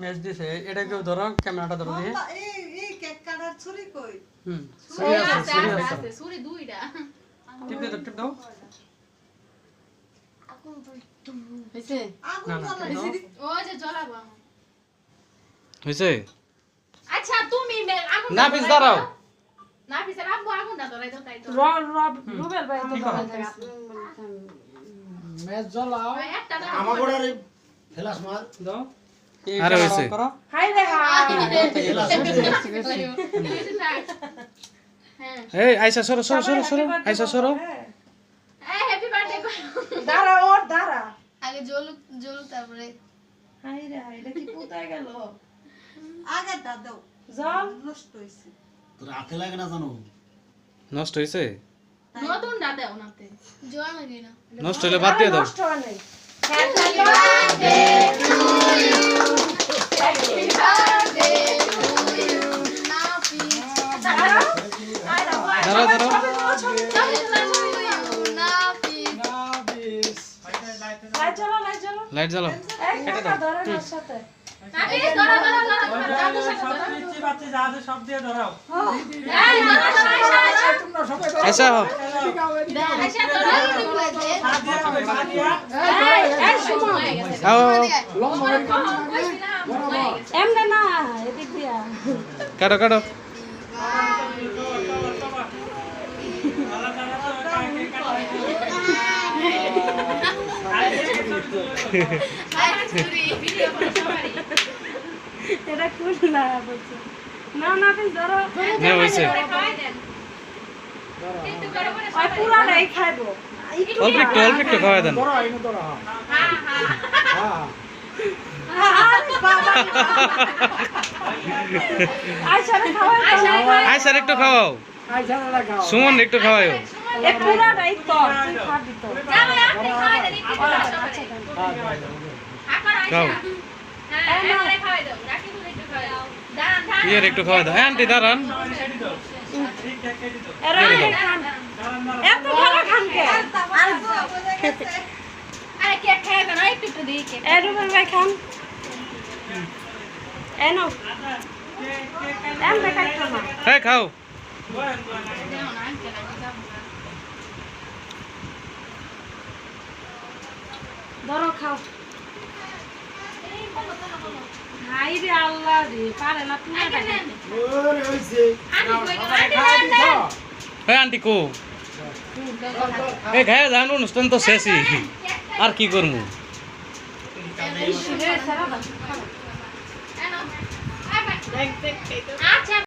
Match দিছে এটা কেউ ধরো ক্যামেরাটা ধরো দিয়ে এই কেক কাটার ছুরি কই ছুরি আছে ছুরি দুইটা টিপ দাও হইছে আগুন না, জ্বালাই না, ওই যে জ্বলাবো হইছে আচ্ছা তুমি আগুন না পিস দাঁড়াও না পিছে রাখবো আগুনটা ধরাই দাও তাই তো রুবেল ভাই তো কি করো? ম্যাচ জ্বালাও একটা দাও আমার গোড়ারে ফেলাস মার দাও আরে হইছে। করো হাই দেখা হ্যাঁ এই আইসা সরো সরো সরো সরো আইসা সরো এই হ্যাপি বার্থডে দাঁড়া ওর দাঁড়া আগে জলুক তারপরে হাই রে হাই এটা কি পুতায় গেল আগে দাও জল নষ্ট হইছে তোর হাতে লাগে না জানো নষ্ট হইছে নতুন দাদা ওনাতে জল লাগে না নষ্ট হইলে বাদ দিয়ে দাও নষ্ট হয় নাই দাঁড়াও দাঁড়াও লাইট জ্বালা লাইট জ্বালাও এক টাকা ধরে ওর সাথে বাচ্চা যা আছে সব দিয়ে ধরাও আইসা হো এই সুমন আও এমনে না এদিক দিয়া কাটো কাটো এটা কোন না বলছে না না পিস ধরো না হইছে ওই পুরাটাই খাইবো অল্প একটু খাওয়া দেন ধরো আইনো ধরো হ্যাঁ আরে বাবা আয়শা রে খাওয়াই আইসার একটু খাওয়াও আই জানা লাগাও সুমন একটু খাওয়াইও এ পুরাটাই তো তুই খাবি তো খাও ইয়ের একটু খাওয়া দাও আন্টি দাঁড়ান এরা খান এত ভালো খান কে এ রুবেল ভাই খান এনো এম দেখাইতো না হ্যাঁ খাও ধরো খাও হাই রে আল্লাহ রে পারে না পুরাটা খাইতে। ওরে হইছে হ্যাঁ আন্টি কো এই খায় জানো অনুষ্ঠান তো শেষই আর কি করবো ইস রে সারা আচ্ছা